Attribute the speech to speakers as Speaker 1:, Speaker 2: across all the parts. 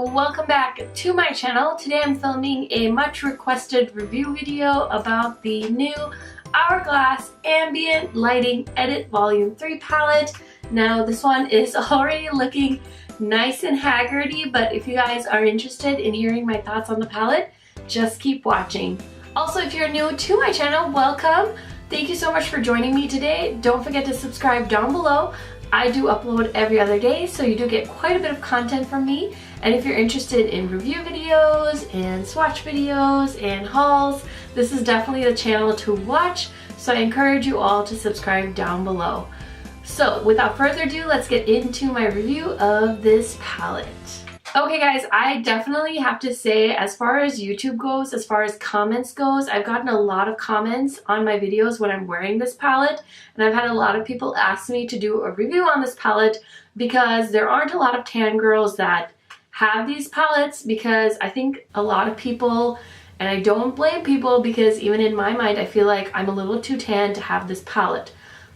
Speaker 1: welcome back to my channel. Today I'm filming a much requested review video about the new Hourglass Ambient Lighting Edit Volume 3 palette. Now this one is already looking nice and haggardy, but if you guys are interested in hearing my thoughts on the palette, just keep watching. Also, if you're new to my channel, welcome. Thank you so much for joining me today. Don't forget to subscribe down below. I do upload every other day, so you do get quite a bit of content from me. And if you're interested in review videos and swatch videos and hauls, this is definitely the channel to watch. So I encourage you all to subscribe down below. So without further ado, let's get into my review of this palette. Okay guys, I definitely have to say, as far as YouTube goes, as far as comments goes, I've gotten a lot of comments on my videos when I'm wearing this palette, and I've had a lot of people ask me to do a review on this palette because there aren't a lot of tan girls that have these palettes, because I think a lot of people, and I don't blame people because even in my mind I feel like I'm a little too tan to have this palette.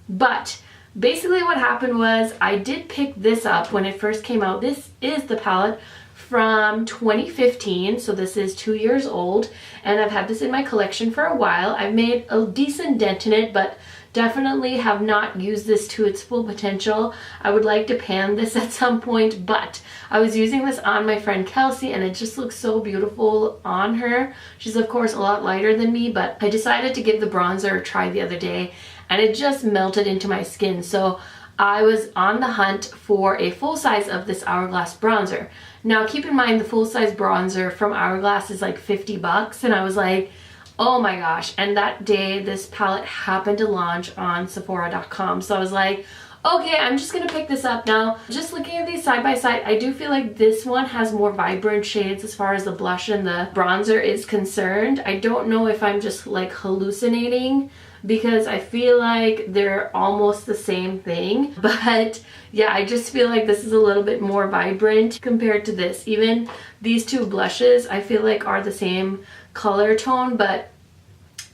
Speaker 1: But basically what happened was I did pick this up when it first came out. This is the palette from 2015, so this is 2 years old, and I've had this in my collection for a while. I've made a decent dent in it, but definitely have not used this to its full potential. I would like to pan this at some point, but I was using this on my friend Kelsey and it just looks so beautiful on her. She's of course a lot lighter than me, but I decided to give the bronzer a try the other day and it just melted into my skin. So I was on the hunt for a full size of this Hourglass bronzer. Now keep in mind the full size bronzer from Hourglass is like 50 bucks, and I was like, oh my gosh. And that day this palette happened to launch on Sephora.com. So I was like, okay, I'm just gonna pick this up. Now, just looking at these side by side, I do feel like this one has more vibrant shades as far as the blush and the bronzer is concerned. I don't know if I'm just like hallucinating, because I feel like they're almost the same thing. But yeah, I just feel like this is a little bit more vibrant compared to this. Even these two blushes I feel like are the same color tone, but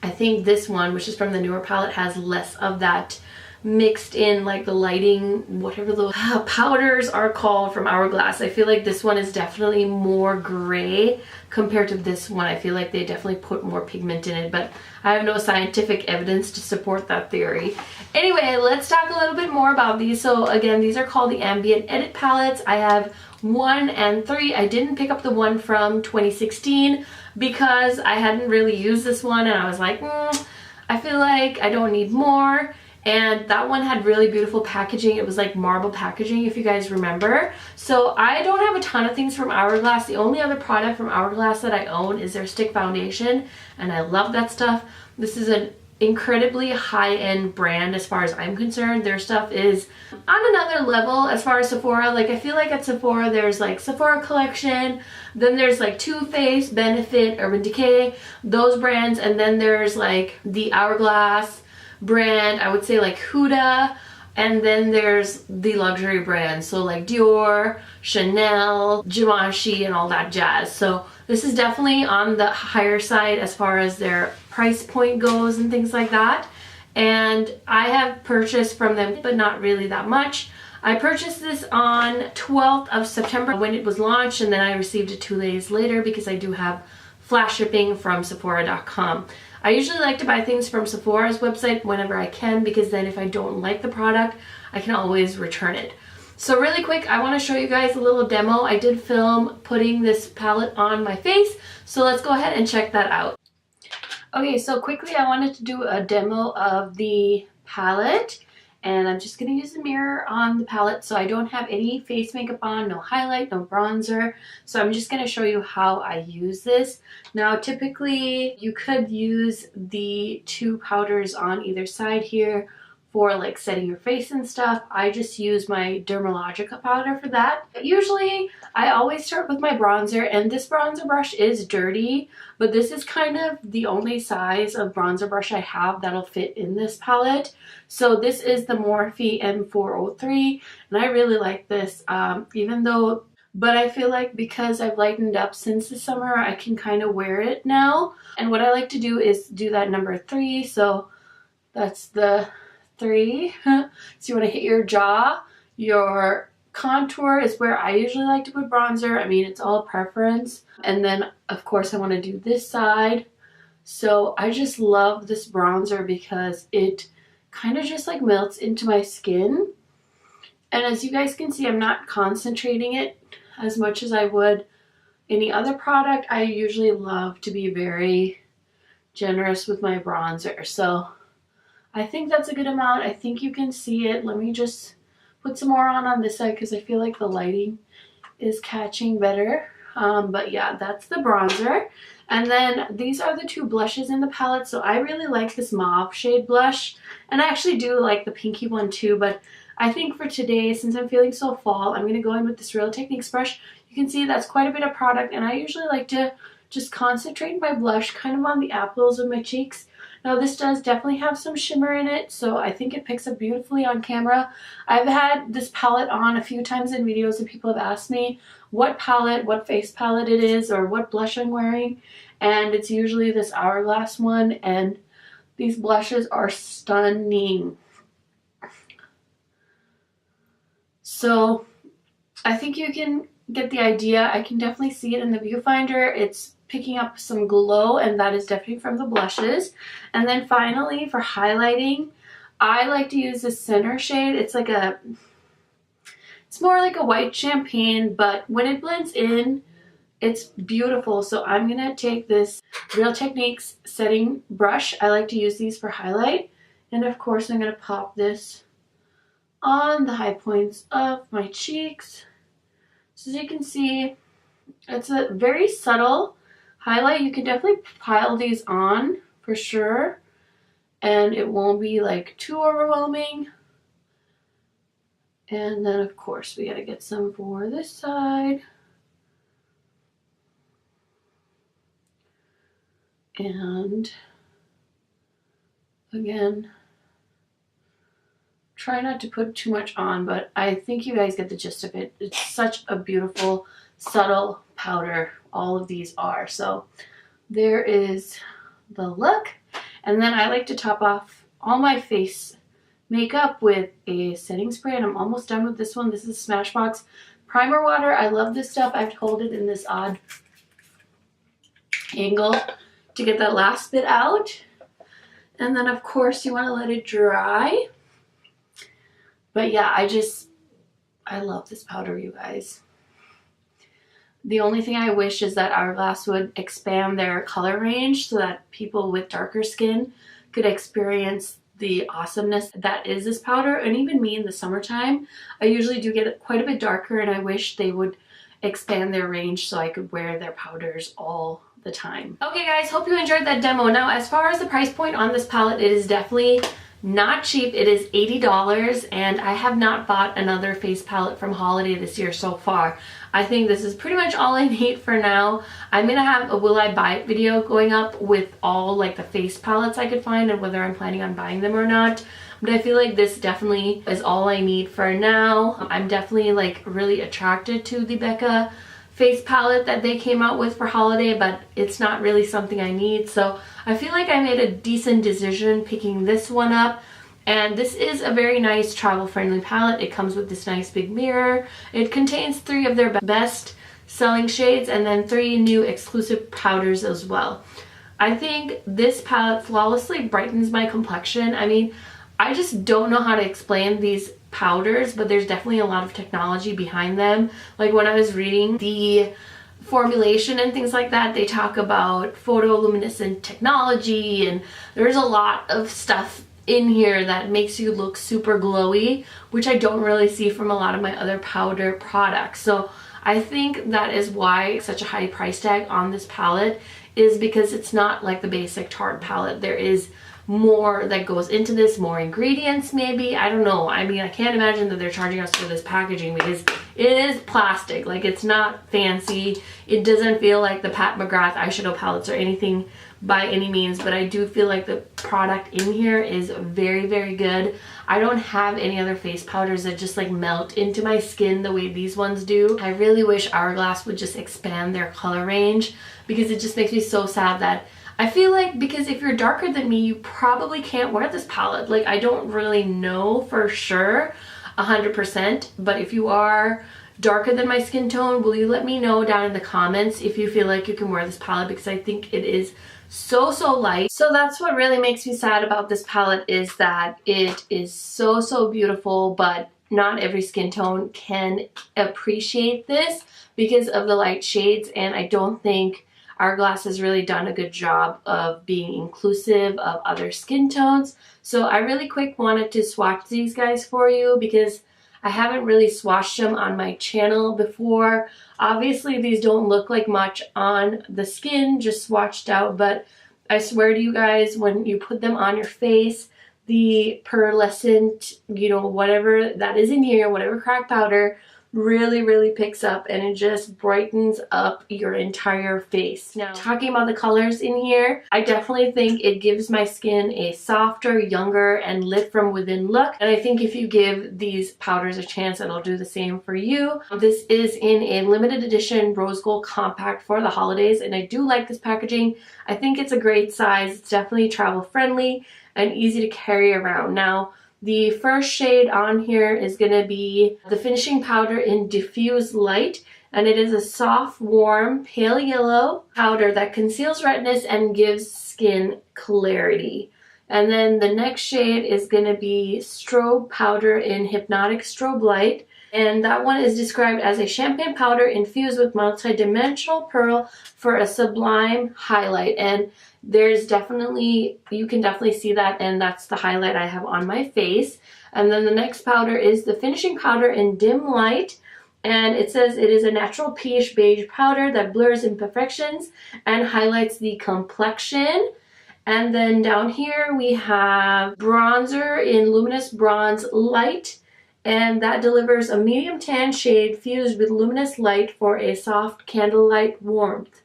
Speaker 1: I think this one, which is from the newer palette, has less of that mixed in, like the lighting, whatever those powders are called from Hourglass. I feel like this one is definitely more gray compared to this one. I feel like they definitely put more pigment in it, but I have no scientific evidence to support that theory. Anyway, let's talk a little bit more about these. So again, these are called the Ambient Edit palettes. I have 1 and 3. I didn't pick up the one from 2016 because I hadn't really used this one and I was like, I feel like I don't need more. And that one had really beautiful packaging. It was like marble packaging, if you guys remember. So I don't have a ton of things from Hourglass. The only other product from Hourglass that I own is their stick foundation, and I love that stuff. This is an incredibly high-end brand as far as I'm concerned. Their stuff is on another level as far as Sephora. Like, I feel like at Sephora there's like Sephora Collection, then there's like Too Faced, Benefit, Urban Decay, those brands, and then there's like the Hourglass brand, I would say like Huda, and then there's the luxury brands, so like Dior, Chanel, Givenchy, and all that jazz. So this is definitely on the higher side as far as their price point goes and things like that. And I have purchased from them, but not really that much. I purchased this on 12th of September when it was launched, and then I received it 2 days later because I do have flash shipping from Sephora.com. I usually like to buy things from Sephora's website whenever I can, because then if I don't like the product, I can always return it. So really quick, I want to show you guys a little demo. I did film putting this palette on my face, so let's go ahead and check that out. Okay, so quickly I wanted to do a demo of the palette, and I'm just going to use the mirror on the palette, so I don't have any face makeup on, no highlight, no bronzer. So I'm just going to show you how I use this. Now typically you could use the two powders on either side here for like setting your face and stuff. I just use my Dermalogica powder for that. Usually I always start with my bronzer, and this bronzer brush is dirty, but this is kind of the only size of bronzer brush I have that'll fit in this palette. So this is the Morphe M403, and I really like this, but I feel like because I've lightened up since the summer, I can kind of wear it now. And what I like to do is do that number 3, so that's the 3. So you want to hit your jaw, your contour is where I usually like to put bronzer. I mean, it's all preference. And then of course I want to do this side. So I just love this bronzer because it kind of just like melts into my skin. And as you guys can see, I'm not concentrating it as much as I would any other product. I usually love to be very generous with my bronzer. So I think that's a good amount. I think you can see it. Let me just put some more on this side because I feel like the lighting is catching better. But yeah, that's the bronzer. And then these are the two blushes in the palette. So I really like this mauve shade blush. And I actually do like the pinky one too. But I think for today, since I'm feeling so fall, I'm going to go in with this Real Techniques brush. You can see that's quite a bit of product. And I usually like to just concentrate my blush kind of on the apples of my cheeks. Now this does definitely have some shimmer in it, so I think it picks up beautifully on camera. I've had this palette on a few times in videos and people have asked me what palette, what face palette it is, or what blush I'm wearing. And it's usually this Hourglass one, and these blushes are stunning. So I think you can get the idea. I can definitely see it in the viewfinder. It's picking up some glow, and that is definitely from the blushes. And then finally for highlighting, I like to use this center shade. It's more like a white champagne, but when it blends in, it's beautiful. So I'm gonna take this Real Techniques setting brush. I like to use these for highlight, and of course I'm gonna pop this on the high points of my cheeks. So as you can see, it's a very subtle highlight. You can definitely pile these on for sure, and it won't be like too overwhelming. And then of course we gotta get some for this side. And again, try not to put too much on, but I think you guys get the gist of it. It's such a beautiful, subtle powder. All of these are. So there is the look. And then I like to top off all my face makeup with a setting spray, and I'm almost done with this one. This is Smashbox Primer Water. I love this stuff. I have to hold it in this odd angle to get that last bit out. And then of course you want to let it dry. But yeah, I love this powder, you guys. The only thing I wish is that Hourglass would expand their color range so that people with darker skin could experience the awesomeness that is this powder. And even me in the summertime, I usually do get quite a bit darker, and I wish they would expand their range so I could wear their powders all the time. Okay guys, hope you enjoyed that demo. Now as far as the price point on this palette, it is definitely not cheap. It is $80, and I have not bought another face palette from Holiday this year so far. I think this is pretty much all I need for now. I'm gonna have a will I buy it video going up with all like the face palettes I could find and whether I'm planning on buying them or not. But I feel like this definitely is all I need for now. I'm definitely like really attracted to the Becca face palette that they came out with for Holiday, but it's not really something I need. So I feel like I made a decent decision picking this one up. And this is a very nice travel-friendly palette. It comes with this nice big mirror. It contains 3 of their best selling shades and then 3 new exclusive powders as well. I think this palette flawlessly brightens my complexion. I mean, I just don't know how to explain these powders, but there's definitely a lot of technology behind them. Like when I was reading the formulation and things like that, they talk about photoluminescent technology, and there's a lot of stuff in here that makes you look super glowy, which I don't really see from a lot of my other powder products. So I think that is why such a high price tag on this palette, is because it's not like the basic Tarte palette. There is more that goes into this, more ingredients maybe, I don't know. I mean, I can't imagine that they're charging us for this packaging because it is plastic. Like, it's not fancy. It doesn't feel like the Pat McGrath eyeshadow palettes or anything by any means, but I do feel like the product in here is very, very good. I don't have any other face powders that just like melt into my skin the way these ones do. I really wish Hourglass would just expand their color range, because it just makes me so sad that I feel like, because if you're darker than me, you probably can't wear this palette. Like, I don't really know for sure. 100%, but if you are darker than my skin tone, will you let me know down in the comments if you feel like you can wear this palette, because I think it is so light. So that's what really makes me sad about this palette, is that it is so beautiful, but not every skin tone can appreciate this because of the light shades, and I don't think Hourglass has really done a good job of being inclusive of other skin tones. So I really quick wanted to swatch these guys for you because I haven't really swatched them on my channel before. Obviously these don't look like much on the skin, just swatched out, but I swear to you guys, when you put them on your face, the pearlescent, you know, whatever that is in here, whatever crack powder, really picks up, and it just brightens up your entire face. Now, talking about the colors in here, I definitely think it gives my skin a softer, younger, and lit from within look, and I think if you give these powders a chance, it'll do the same for you. This is in a limited edition rose gold compact for the holidays, and I do like this packaging. I think it's a great size. It's definitely travel friendly and easy to carry around. Now, the first shade on here is going to be the finishing powder in Diffuse Light, and it is a soft, warm, pale yellow powder that conceals redness and gives skin clarity. And then the next shade is going to be Strobe Powder in Hypnotic Strobe Light, and that one is described as a champagne powder infused with multi-dimensional pearl for a sublime highlight. And there's definitely, you can definitely see that, and that's the highlight I have on my face. And then the next powder is the finishing powder in Dim Light, and it says it is a natural peach beige powder that blurs imperfections and highlights the complexion. And then down here we have bronzer in Luminous Bronze Light, and that delivers a medium tan shade fused with luminous light for a soft candlelight warmth,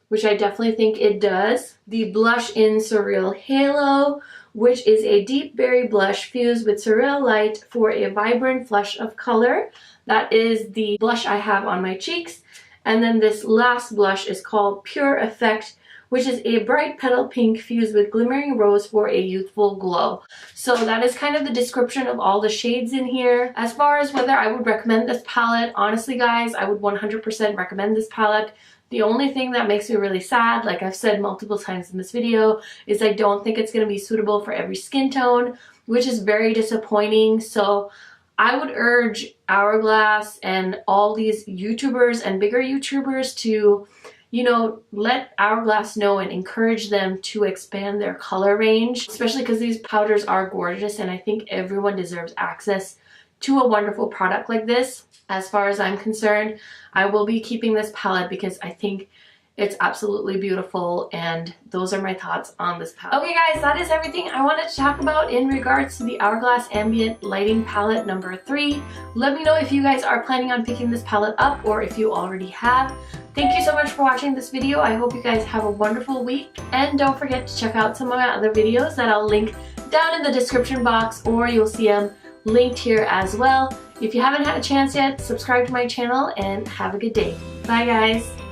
Speaker 1: which I definitely think it does. The blush in Surreal Halo, which is a deep berry blush fused with Surreal Light for a vibrant flush of color. That is the blush I have on my cheeks. And then this last blush is called Pure Effect, which is a bright petal pink fused with glimmering rose for a youthful glow. So that is kind of the description of all the shades in here. As far as whether I would recommend this palette, honestly guys, I would 100% recommend this palette. The only thing that makes me really sad, like I've said multiple times in this video, is I don't think it's going to be suitable for every skin tone, which is very disappointing. So I would urge Hourglass and all these YouTubers and bigger YouTubers to, you know, let Hourglass know and encourage them to expand their color range, especially because these powders are gorgeous, and I think everyone deserves access to a wonderful product like this. As far as I'm concerned, I will be keeping this palette because I think it's absolutely beautiful, and those are my thoughts on this palette. Okay guys, that is everything I wanted to talk about in regards to the Hourglass Ambient Lighting Palette number 3. Let me know if you guys are planning on picking this palette up or if you already have. Thank you so much for watching this video. I hope you guys have a wonderful week, and don't forget to check out some of my other videos that I'll link down in the description box, or you'll see them linked here as well. If you haven't had a chance yet, subscribe to my channel and have a good day. Bye guys!